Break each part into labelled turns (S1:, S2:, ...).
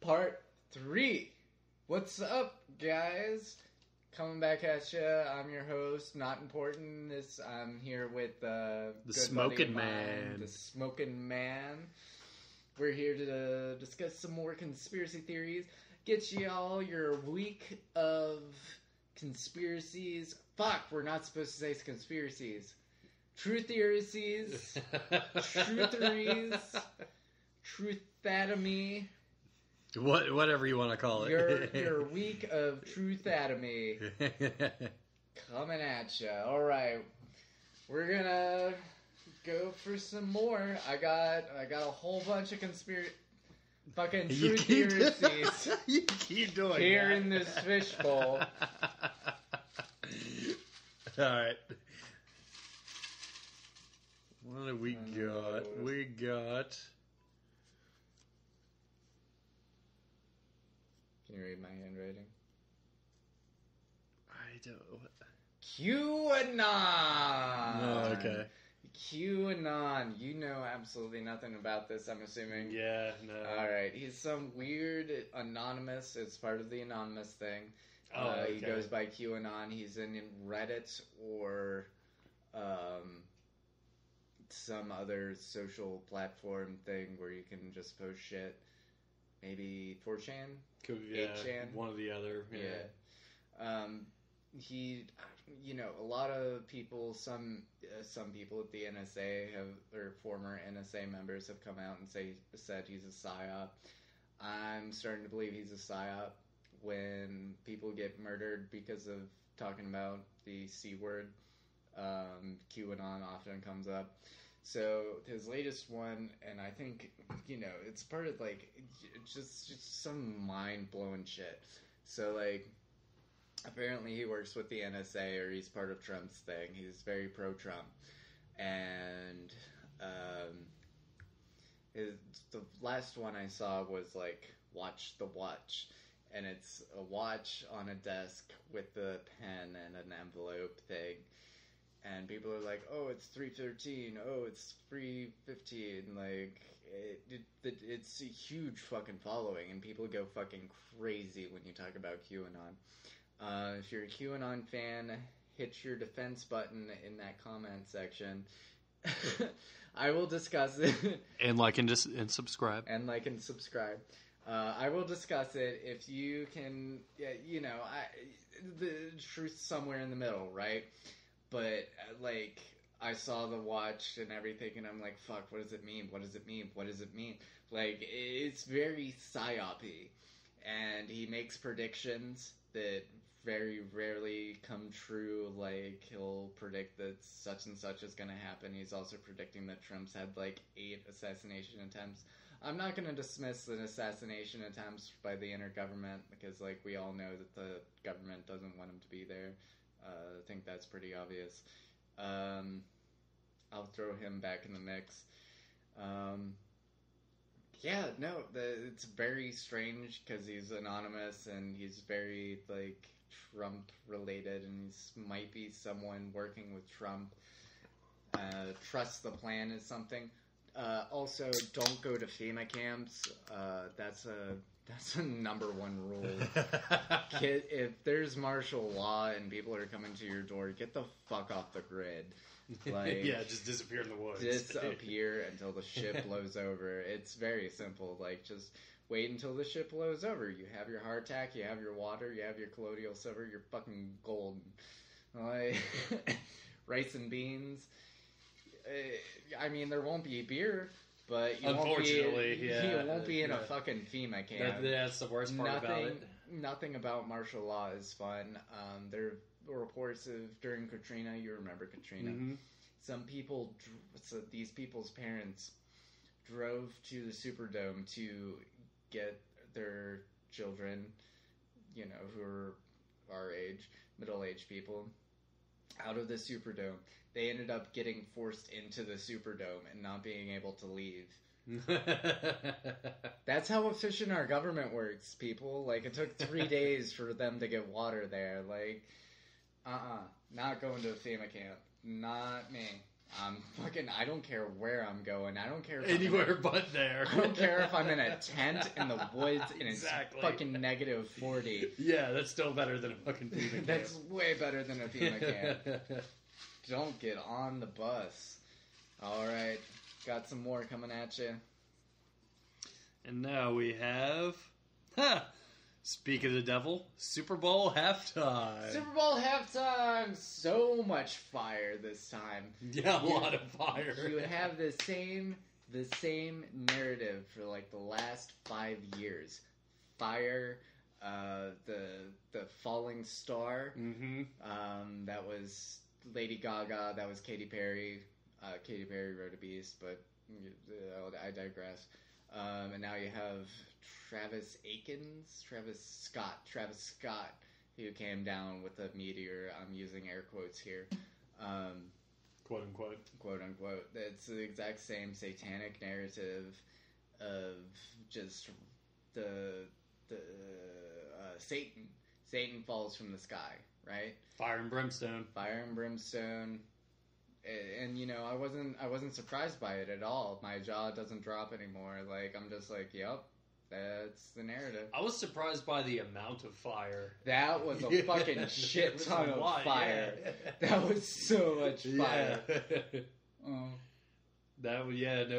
S1: Part 3. What's up, guys? Coming back at you. I'm your host, Not Important. I'm here with the
S2: Smoking Man.
S1: The Smoking Man. We're here to discuss some more conspiracy theories. Get you all your week of conspiracies. Fuck, we're not supposed to say conspiracies. True theories. Trutheries. Truthatomy.
S2: Whatever you want to call it.
S1: Your week of truthatomy coming at you. All right, we're gonna go for some more. I got a whole bunch of fucking true theories.
S2: You keep doing
S1: here
S2: that.
S1: In this fishbowl.
S2: All right. What do we got? We got.
S1: Can you read my handwriting?
S2: I don't.
S1: QAnon!
S2: Oh, okay.
S1: QAnon. You know absolutely nothing about this, I'm assuming.
S2: Yeah, no.
S1: Alright, he's some weird anonymous. It's part of the anonymous thing.
S2: Okay.
S1: He goes by QAnon. He's in Reddit or some other social platform thing where you can just post shit. Maybe 4chan?
S2: Could be, yeah,
S1: 8chan?
S2: one or the other. Yeah.
S1: He, a lot of people, some people at the NSA or former NSA members have come out and said he's a psyop. I'm starting to believe he's a psyop. When people get murdered because of talking about the C word, QAnon often comes up. So his latest one, and I think, it's part of, just some mind-blowing shit. So, apparently he works with the NSA, or he's part of Trump's thing. He's very pro-Trump. And, the last one I saw was, Watch the Watch. And it's a watch on a desk with a pen and an envelope thing. And people are like, oh, it's 313, oh, it's 315, it's a huge fucking following, and people go fucking crazy when you talk about QAnon. If you're a QAnon fan, hit your defense button in that comment section. I will discuss it.
S2: And and subscribe.
S1: And subscribe. I will discuss it if you can, the truth's somewhere in the middle, right? But, I saw the watch and everything, and I'm like, fuck, what does it mean? What does it mean? What does it mean? It's very psyop-y. And he makes predictions that very rarely come true. He'll predict that such and such is going to happen. He's also predicting that Trump's had, 8 assassination attempts. I'm not going to dismiss the assassination attempts by the intergovernment, because, we all know that the government doesn't want him to be there. I think that's pretty obvious. I'll throw him back in the mix. It's very strange because he's anonymous and he's very, Trump-related, and he might be someone working with Trump. Trust the plan is something. Also, don't go to FEMA camps. That's a number one rule. If there's martial law and people are coming to your door, get the fuck off the grid.
S2: Yeah, just disappear in the woods.
S1: Disappear until the ship blows over. It's very simple. Just wait until the ship blows over. You have your hardtack, you have your water, you have your colloidal silver, you're fucking golden. Rice and beans. There won't be beer, but you won't be in a fucking FEMA camp.
S2: That's the worst part about it.
S1: Nothing about martial law is fun. There are reports of during Katrina. You remember Katrina? Mm-hmm. Some people, these people's parents, drove to the Superdome to get their children, who are our age, middle-aged people, out of the Superdome. They ended up getting forced into the Superdome and not being able to leave. That's how efficient our government works, people. It took 3 days for them to get water there. Not going to a FEMA camp. Not me. I don't care where I'm going. I don't care if
S2: Anywhere but there.
S1: I don't care if I'm in a tent in the woods and
S2: Exactly.
S1: it's fucking negative 40.
S2: Yeah, that's still better than a fucking FEMA camp.
S1: That's way better than a FEMA camp. Don't get on the bus. Alright, got some more coming at you.
S2: And now we have... Speak of the devil, Super Bowl halftime.
S1: Super Bowl halftime! So much fire this time.
S2: Yeah, a lot of fire.
S1: You have the same narrative for like the last 5 years. Fire, the falling star.
S2: Mm-hmm.
S1: That was Lady Gaga. That was Katy Perry. Katy Perry wrote a beast, but I digress. And now you have Travis Scott, who came down with a meteor. I'm using air quotes here.
S2: Quote unquote.
S1: Quote unquote. It's the exact same satanic narrative of just the Satan. Satan falls from the sky, right?
S2: Fire and brimstone.
S1: Fire and brimstone. And you know, I wasn't surprised by it at all. My jaw doesn't drop anymore. Like, I'm just like, yep, that's the narrative.
S2: I was surprised by the amount of fire.
S1: That was a fucking shit ton of fire. Yeah. That was so much fire.
S2: Yeah.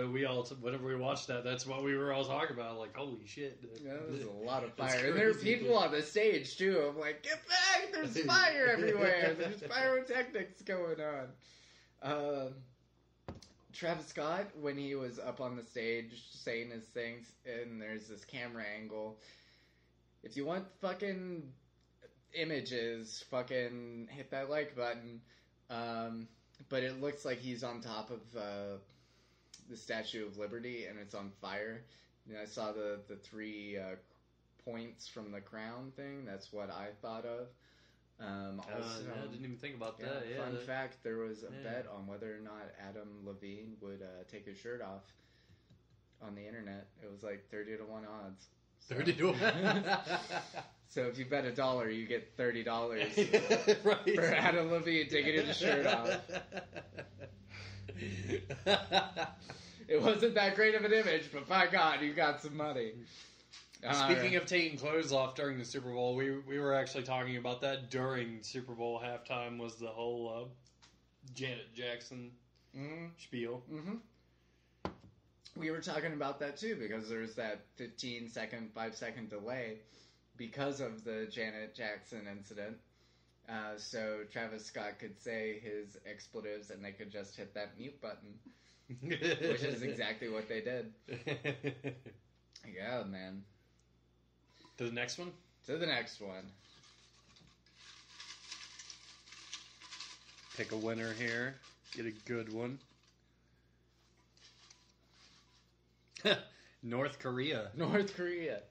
S2: We all, whenever we watched that, that's what we were all talking about. Like, holy shit.
S1: That was a lot of fire. And there were people on the stage, too. I'm like, get back! There's fire everywhere! There's pyrotechnics going on. Travis Scott, when he was up on the stage saying his things, and there's this camera angle. If you want fucking images, fucking hit that like button. But it looks like he's on top of the Statue of Liberty, and it's on fire. And I saw the 3 points from the crown thing. That's what I thought of. Also,
S2: I didn't even think about that.
S1: Fun fact, there was a bet on whether or not Adam Levine would take his shirt off on the internet. It was like 30 to 1 odds. So.
S2: 30 to 1?
S1: So if you bet $1, you get $30
S2: right.
S1: for Adam Levine taking his shirt off. It wasn't that great of an image, but by God, you got some money.
S2: Speaking of taking clothes off during the Super Bowl, we were actually talking about that during Super Bowl halftime. Was the whole Janet Jackson spiel?
S1: Mm-hmm. We were talking about that too because there's that 5-second delay because of the Janet Jackson incident. So Travis Scott could say his expletives and they could just hit that mute button, which is exactly what they did. Yeah, man.
S2: To the next one?
S1: To the next one.
S2: Pick a winner here. Get a good one. North Korea.
S1: North Korea.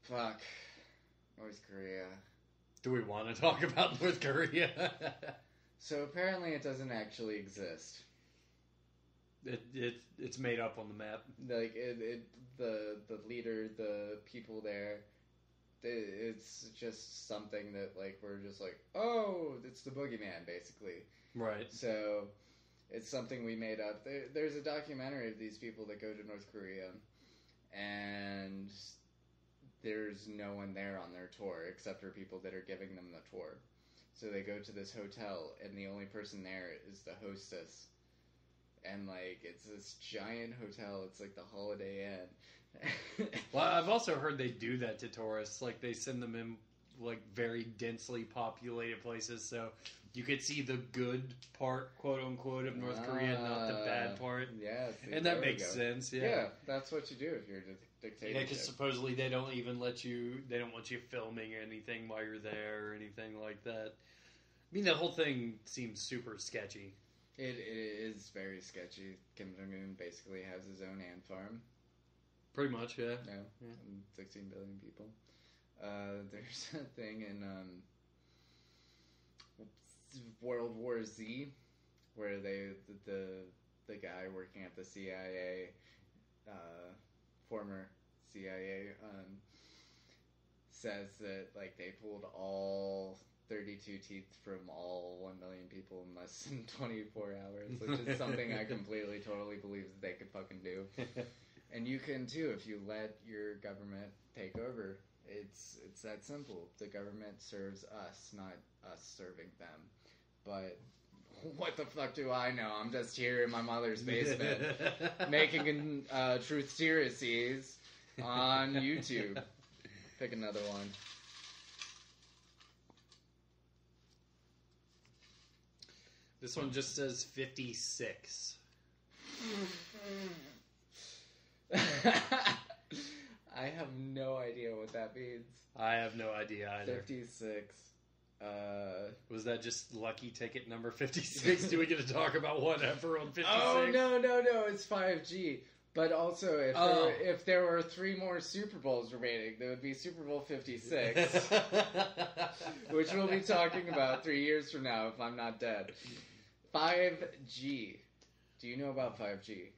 S1: Fuck. North Korea.
S2: Do we want to talk about North Korea?
S1: So apparently it doesn't actually exist.
S2: It's made up on the map.
S1: Like the leader, the people there, it's just something that like we're just like, oh, it's the boogeyman basically.
S2: Right.
S1: So it's something we made up. There's a documentary of these people that go to North Korea, and there's no one there on their tour except for people that are giving them the tour. So they go to this hotel, and the only person there is the hostess. And, like, it's this giant hotel. It's like the Holiday Inn.
S2: Well, I've also heard they do that to tourists. Like, they send them in, like, very densely populated places. So you could see the good part, quote-unquote, of North Korea, not the bad part.
S1: Yeah. See,
S2: and that makes sense, yeah.
S1: Yeah, that's what you do if you're a dictatorship.
S2: Yeah, because supposedly they don't even let you, they don't want you filming anything while you're there or anything like that. I mean, the whole thing seems super sketchy.
S1: It is very sketchy. Kim Jong-un basically has his own ant farm.
S2: Pretty much, yeah.
S1: Yeah. 16 billion people. There's a thing in World War Z where the guy working at the CIA, former CIA, says that like they pulled all 32 teeth from all 1 million people in less than 24 hours, which is something I completely, totally believe that they could fucking do. And you can too if you let your government take over. It's that simple. The government serves us, not us serving them. But what the fuck do I know? I'm just here in my mother's basement making truth series on YouTube. Pick another one.
S2: This one just says 56.
S1: I have no idea what that means.
S2: I have no idea either.
S1: 56.
S2: Was that just lucky ticket number 56? Do we get to talk about whatever on 56?
S1: Oh, no, it's 5G. But also, if there were 3 more Super Bowls remaining, there would be Super Bowl 56, which we'll be talking about 3 years from now if I'm not dead. 5G. Do you know about 5G?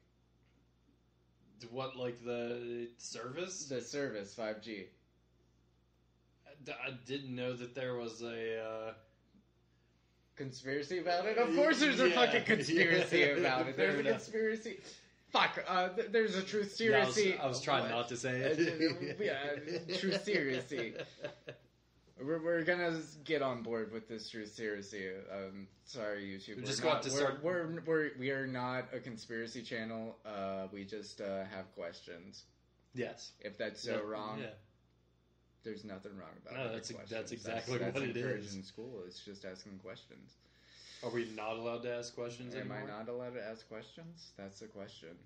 S2: What, like the service?
S1: The service, 5G.
S2: I didn't know that there was a...
S1: Conspiracy about it? Of course there's a fucking conspiracy about it. There's a conspiracy... Fuck, there's a truth series.
S2: Yeah, I was trying not to say it.
S1: Yeah, truth series. We're gonna get on board with this truth series. Sorry, YouTube.
S2: We just got to start.
S1: We are not a conspiracy channel. We just have questions.
S2: Yes.
S1: If that's so wrong, there's nothing wrong about it.
S2: No, that's exactly what it is.
S1: In school, it's just asking questions.
S2: Are we not allowed to ask questions anymore?
S1: Am I not allowed to ask questions? That's the question.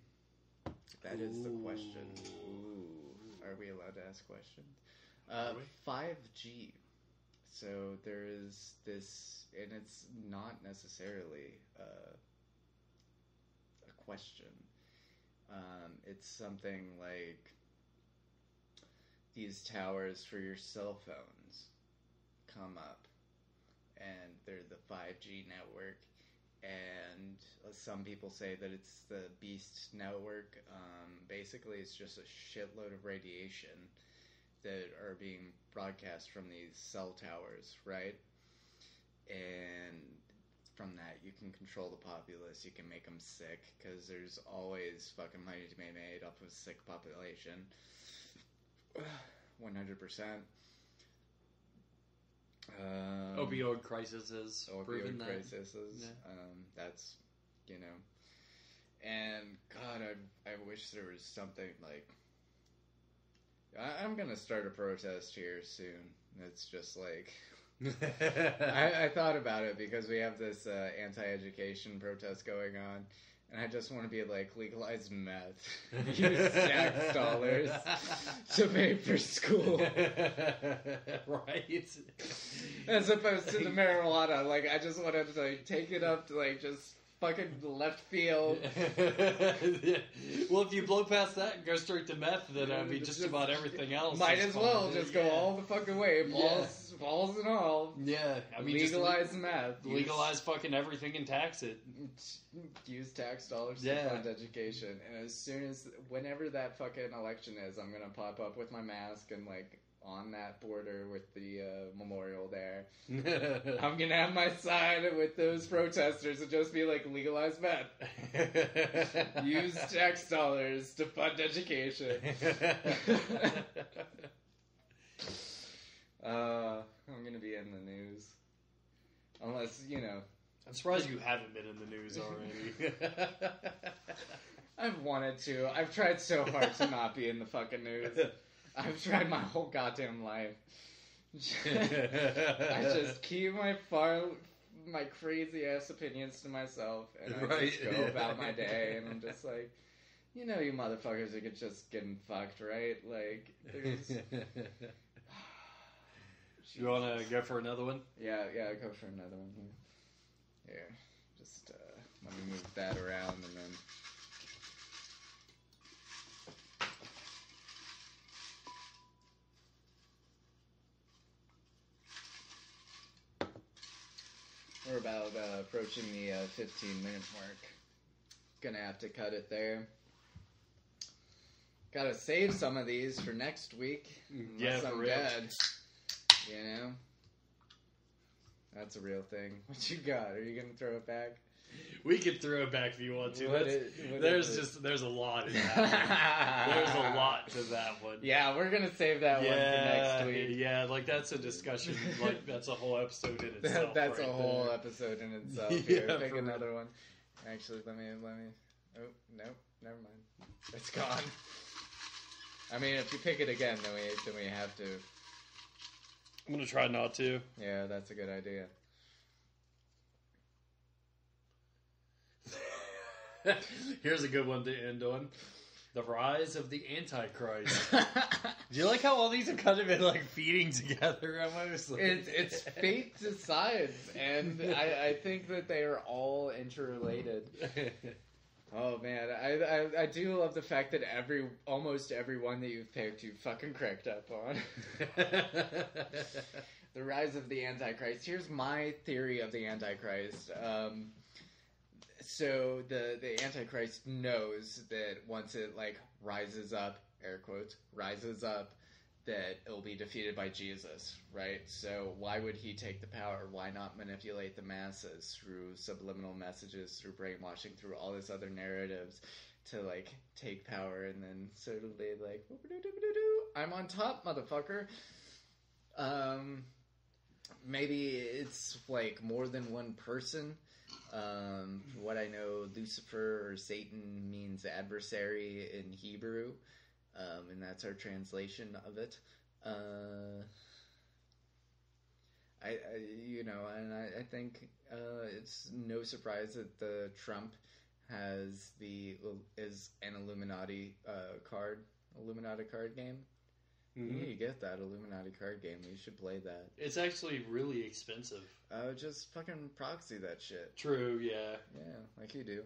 S1: That is the question. Ooh. Are we allowed to ask questions? 5G. So there is this, and it's not necessarily a question. It's something like these towers for your cell phones come up. And they're the 5G network, and some people say that it's the Beast network. Basically, it's just a shitload of radiation that are being broadcast from these cell towers, right? And from that, you can control the populace. You can make them sick, because there's always fucking money to be made off of a sick population. 100%.
S2: Opioid crisis is proven that.
S1: Yeah. That's, and God, I wish there was something like, I'm gonna start a protest here soon. It's just like, I thought about it because we have this anti-education protest going on. And I just want to be like, legalize meth. Use tax dollars to pay for school.
S2: Right?
S1: As opposed to the marijuana. Like, I just wanted to, like, take it up to, like, just fucking left field.
S2: Well, if you blow past that and go straight to meth, then I mean, just about everything else.
S1: Might as well just go all the fucking way. Balls and all.
S2: Yeah. I mean,
S1: legalize meth.
S2: Legalize fucking everything and tax it.
S1: Use tax dollars to fund education. And as soon as, whenever that fucking election is, I'm gonna pop up with my mask and, like, on that border with the memorial there. I'm gonna have my sign with those protesters and just be like, legalize meth. Use tax dollars to fund education. I'm gonna be in the news. Unless,
S2: I'm surprised you haven't been in the news already.
S1: I've wanted to. I've tried so hard to not be in the fucking news. I've tried my whole goddamn life. I just keep my crazy ass opinions to myself, and I just go about my day, and I'm just like, you motherfuckers are just getting fucked, right? Like, there's...
S2: You want to go for another one?
S1: Yeah, go for another one here. Here, just let me move that around, and then... We're about approaching the 15-minute mark. Gonna have to cut it there. Gotta save some of these for next week.
S2: Yeah,
S1: unless I'm
S2: for real.
S1: dead. That's a real thing. What you got? Are you gonna throw it back?
S2: We can throw it back if you want to. There's a lot in that one. There's a lot to that one.
S1: Yeah, we're gonna save that one for next week.
S2: Yeah, like that's a discussion. Like that's a whole episode in itself.
S1: That's
S2: right
S1: a whole
S2: there.
S1: episode in itself.
S2: Yeah,
S1: Here, pick another one. Actually, let me. Oh no, never mind. It's gone. I mean, if you pick it again, then we have to.
S2: I'm gonna try not to.
S1: Yeah, that's a good idea.
S2: Here's a good one to end on. The Rise of the Antichrist. Do you like how all these have kind of been like feeding together almost? Like...
S1: It's fate to science, and I think that they are all interrelated. Oh man, I do love the fact that almost every one that you've picked, you fucking cracked up on. The Rise of the Antichrist. Here's my theory of the Antichrist. So the Antichrist knows that once it like rises up, air quotes, rises up, that it'll be defeated by Jesus, right? So why would he take the power? Why not manipulate the masses through subliminal messages, through brainwashing, through all this other narratives to like take power and then sort of be like, I'm on top, motherfucker. Maybe it's like more than one person. What I know, Lucifer or Satan means adversary in Hebrew, and that's our translation of it. I think it's no surprise that the Trump is an Illuminati card game.
S2: Mm-hmm.
S1: You need to get that Illuminati card game. You should play that.
S2: It's actually really expensive.
S1: Just fucking proxy that shit.
S2: True, yeah.
S1: Yeah, like you do.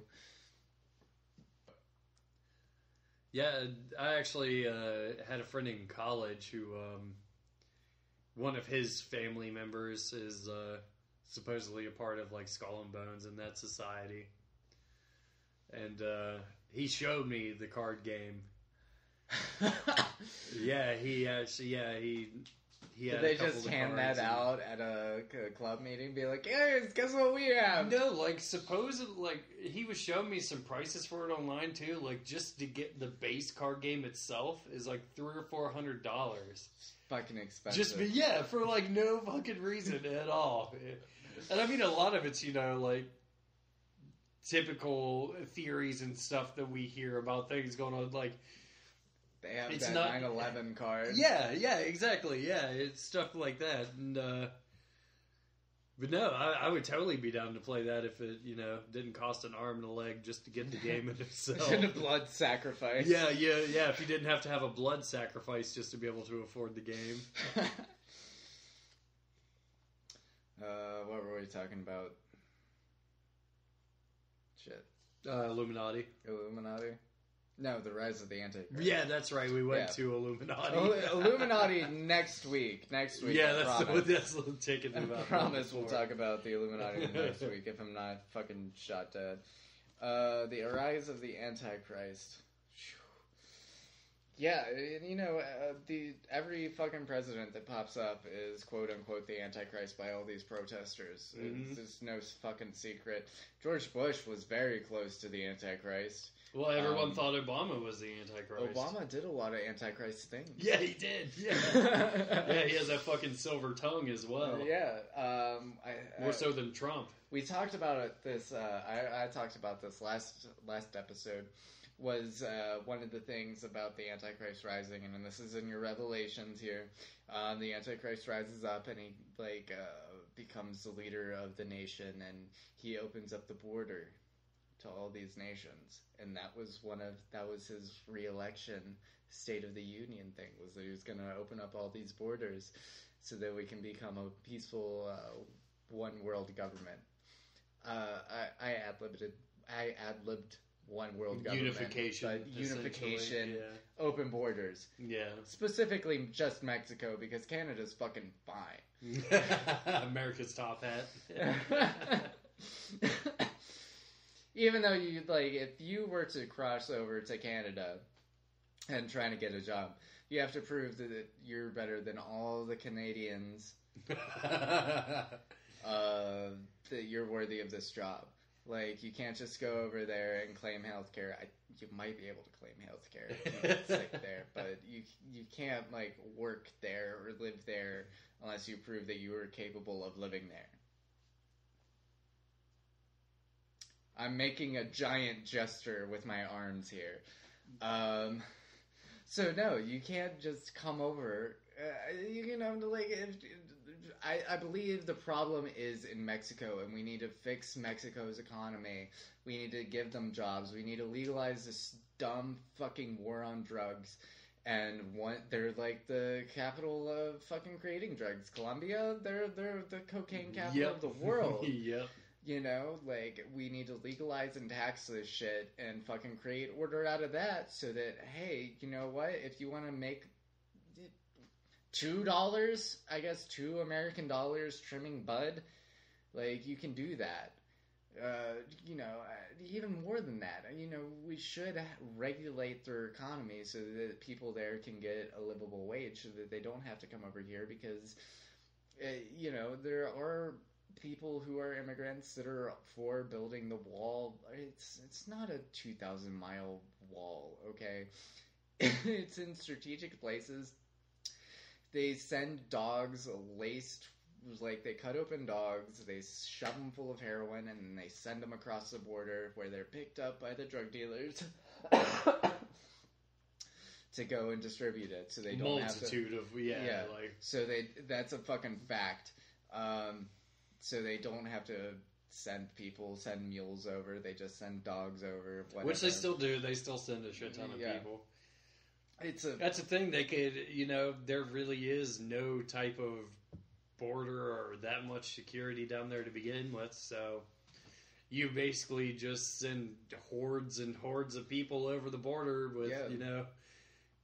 S2: Yeah, I actually had a friend in college who, one of his family members is supposedly a part of like Skull and Bones and that society. And he showed me the card game. Yeah, he had
S1: Did they just hand that out at a club meeting? Be like, hey, guess what we have?
S2: No, like supposedly, like he was showing me some prices for it online too. Like just to get the base card game itself is like $300 or $400.
S1: Fucking expensive.
S2: For like no fucking reason at all. And I mean, a lot of it's like typical theories and stuff that we hear about things going on, like.
S1: They have that 9/11 card.
S2: Yeah, exactly. Yeah, it's stuff like that. And but no, I would totally be down to play that if it, didn't cost an arm and a leg just to get the game in itself.
S1: And a blood sacrifice.
S2: Yeah. If you didn't have to have a blood sacrifice just to be able to afford the game.
S1: What were we talking about? Shit.
S2: Illuminati.
S1: No, the Rise of the Antichrist.
S2: Yeah, that's right. We went to Illuminati.
S1: Illuminati next week.
S2: Yeah, that's the ticket.
S1: I promise we'll talk about the Illuminati next week if I'm not fucking shot dead. The Rise of the Antichrist. Yeah, every fucking president that pops up is quote unquote the Antichrist by all these protesters.
S2: Mm-hmm.
S1: It's no fucking secret. George Bush was very close to the Antichrist.
S2: Well, everyone thought Obama was the Antichrist.
S1: Obama did a lot of Antichrist things.
S2: Yeah, he did. Yeah, yeah, he has that fucking silver tongue as well.
S1: Yeah,
S2: more so than Trump.
S1: We talked about it. I talked about this last episode. Was one of the things about the Antichrist rising, and this is in your Revelations here. The Antichrist rises up, and he becomes the leader of the nation, and he opens up the border to all these nations, and that was his re-election State of the Union thing, was that he was going to open up all these borders so that we can become a peaceful one world government. I ad-libbed one world government. Unification,
S2: yeah.
S1: Open borders.
S2: Yeah.
S1: Specifically just Mexico, because Canada's fucking fine.
S2: America's top hat.
S1: Even though if you were to cross over to Canada and trying to get a job, you have to prove that you're better than all the Canadians. that you're worthy of this job. Like, you can't just go over there and claim healthcare. You might be able to claim healthcare if you get sick there, but you can't, like, work there or live there unless you prove that you are capable of living there. I'm making a giant gesture with my arms here. So no, you can't just come over. I believe the problem is in Mexico, and we need to fix Mexico's economy. We need to give them jobs. We need to legalize this dumb fucking war on drugs. And they're like the capital of fucking creating drugs. Colombia, they're the cocaine capital of the world.
S2: Yep.
S1: You know, like, we need to legalize and tax this shit and fucking create order out of that so that, hey, you know what? If you want to make $2, I guess $2 American trimming bud, like, you can do that. Even more than that, we should regulate their economy so that people there can get a livable wage so that they don't have to come over here because, there are people who are immigrants that are for building the wall. It's not a 2,000-mile wall, okay? It's in strategic places. They send dogs laced, like, they cut open dogs, they shove them full of heroin, and then they send them across the border where they're picked up by the drug dealers to go and distribute it. So they don't have to... So that's a fucking fact. So they don't have to send mules over. They just send dogs over. Whatever.
S2: Which they still do. They still send a shit ton of people. That's the thing. They could, there really is no type of border or that much security down there to begin with. So you basically just send hordes and hordes of people over the border with,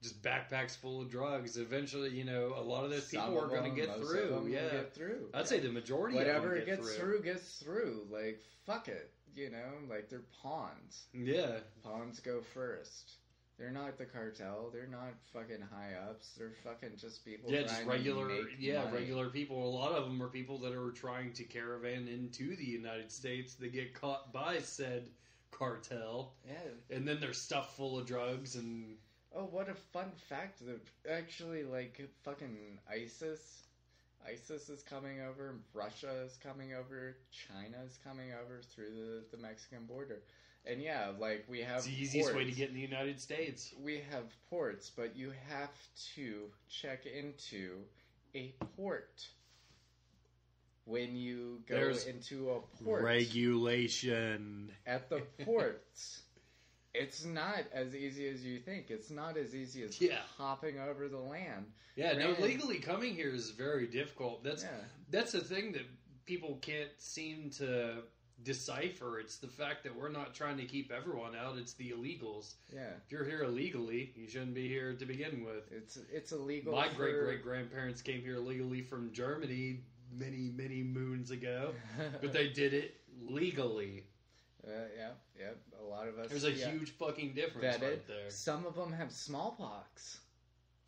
S2: just backpacks full of drugs. Eventually, a lot of those people are going to get through.
S1: Get through.
S2: I'd say the majority
S1: Whatever
S2: of them
S1: gets through. Like, fuck it. Like, they're pawns.
S2: Yeah.
S1: Pawns go first. They're not the cartel. They're not fucking high ups. They're fucking just people.
S2: Yeah, just regular.
S1: Money.
S2: Regular people. A lot of them are people that are trying to caravan into the United States. They get caught by said cartel.
S1: Yeah.
S2: And then they're stuffed full of drugs and.
S1: Oh, what a fun fact. Actually, like, fucking ISIS is coming over, Russia is coming over, China is coming over through the Mexican border. And yeah, like, we have
S2: It's the easiest way to get in the United States.
S1: We have ports, but you have to check into a port. When you go into a port.
S2: Regulation.
S1: At the ports. It's not as easy as you think. It's not as easy as hopping over the land.
S2: Yeah, no, legally coming here is very difficult. That's the thing that people can't seem to decipher. It's the fact that we're not trying to keep everyone out. It's the illegals.
S1: Yeah.
S2: If you're here illegally, you shouldn't be here to begin with.
S1: It's illegal.
S2: My great-great-grandparents came here legally from Germany many, many moons ago, but they did it legally.
S1: Yeah. A lot of us.
S2: There's a huge fucking difference right there.
S1: Some of them have smallpox.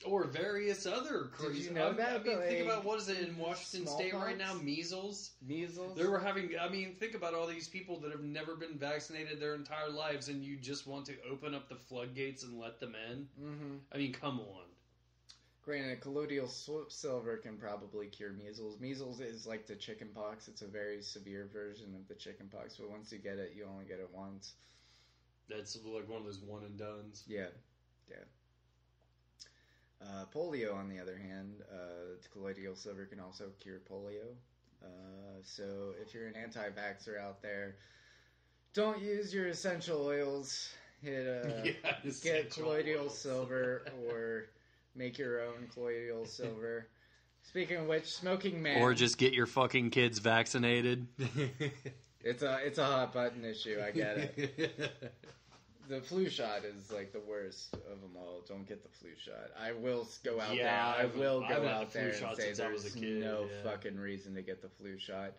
S2: Or various other crazy.
S1: Did you know that?
S2: I mean, think about what is it in Washington State right now? Measles. They were having. I mean, think about all these people that have never been vaccinated their entire lives, and you just want to open up the floodgates and let them in. Mm-hmm. I mean, come on.
S1: Granted, colloidal silver can probably cure measles. Measles is like the chicken pox. It's a very severe version of the chicken pox, but once you get it, you only get it once.
S2: That's like one of those one and dones.
S1: Yeah. Polio, on the other hand, colloidal silver can also cure polio. So if you're an anti-vaxxer out there, don't use your essential oils. Get colloidal silver or make your own colloidal silver. Speaking of which, smoking man.
S2: Or just get your fucking kids vaccinated.
S1: It's a hot button issue. I get it. The flu shot is like the worst of them all. Don't get the flu shot. I will go out there. I will go out there and say there's no fucking reason to get the flu shot.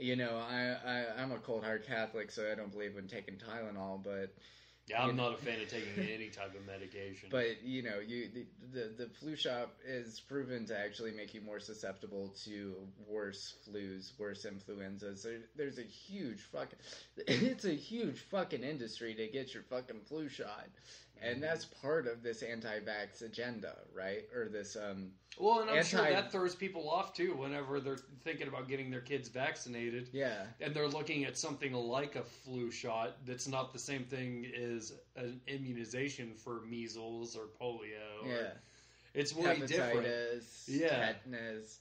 S1: I'm a cold hard Catholic, so I don't believe in taking Tylenol, but
S2: Yeah, I'm not a fan of taking any type of medication.
S1: But the flu shot is proven to actually make you more susceptible to worse flus, worse influenzas. There's a huge fucking industry to get your fucking flu shot, and that's part of this anti-vax agenda, right? Or this
S2: well, and I'm sure that throws people off too whenever they're thinking about getting their kids vaccinated.
S1: Yeah,
S2: and they're looking at something like a flu shot that's not the same thing as an immunization for measles or polio.
S1: Yeah,
S2: it's way different.
S1: Yeah, tetanus.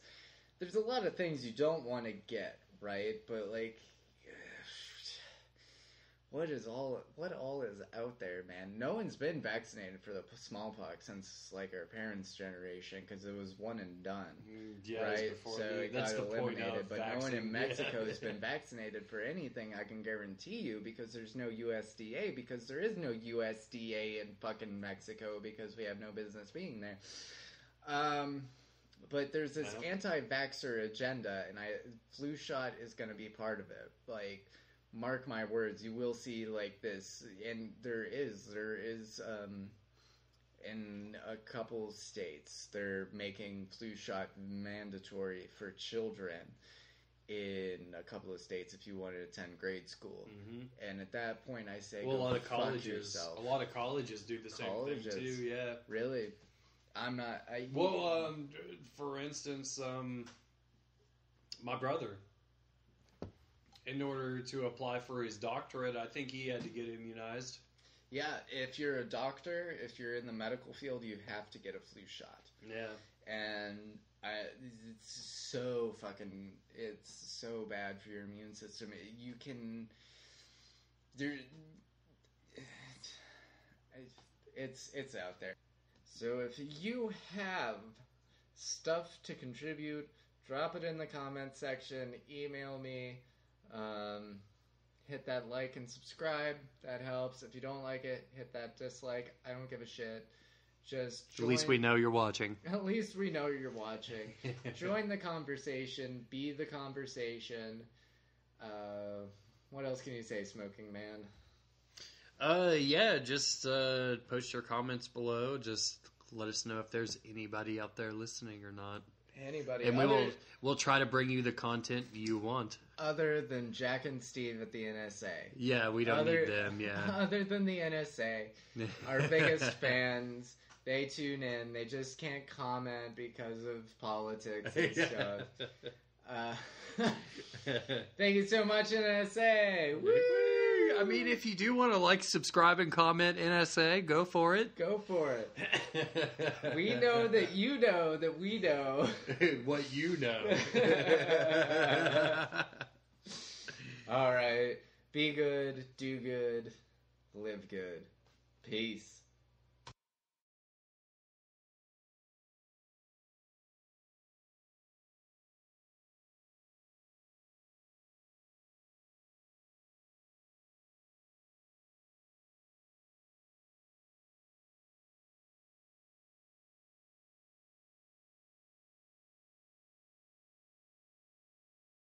S1: There's a lot of things you don't want to get, right? But like, what all is out there, man? No one's been vaccinated for the smallpox since like our parents' generation because it was one and done, right? So it got eliminated. But no one in Mexico has been vaccinated for anything. I can guarantee you because there's no USDA because there is no USDA in fucking Mexico because we have no business being there. But there's this anti-vaxxer agenda, and flu shot is going to be part of it. Like, mark my words, you will see like this, and there is in a couple states they're making flu shot mandatory for children in a couple of states if you want to attend grade school. Mm-hmm. And at that point, I say,
S2: well,
S1: go
S2: a lot of
S1: fuck
S2: colleges,
S1: yourself.
S2: A lot of colleges do the same thing too. Yeah,
S1: really. I'm not.
S2: For instance, my brother, in order to apply for his doctorate, I think he had to get immunized.
S1: Yeah, if you're a doctor, if you're in the medical field, you have to get a flu shot.
S2: Yeah.
S1: And it's so bad for your immune system. You can... It's out there. So if you have stuff to contribute, drop it in the comments section, email me, hit that like and subscribe. That helps. If you don't like it, hit that dislike. I don't give a shit. Just join.
S2: At least we know you're watching.
S1: At least we know you're watching. Join the conversation. Be the conversation. What else can you say, Smoking Man?
S2: Yeah, just post your comments below. Just let us know if there's anybody out there listening or not.
S1: Anybody.
S2: And we'll try to bring you the content you want.
S1: Other than Jack and Steve at the NSA.
S2: Yeah, we don't need them, yeah.
S1: Other than the NSA, our biggest fans, they tune in. They just can't comment because of politics and stuff. Thank you so much, NSA. Woo!
S2: I mean, if you do want to like, subscribe, and comment NSA, go for it.
S1: Go for it. We know that you know that we know.
S2: What you know.
S1: All right. Be good, do good, live good. Peace.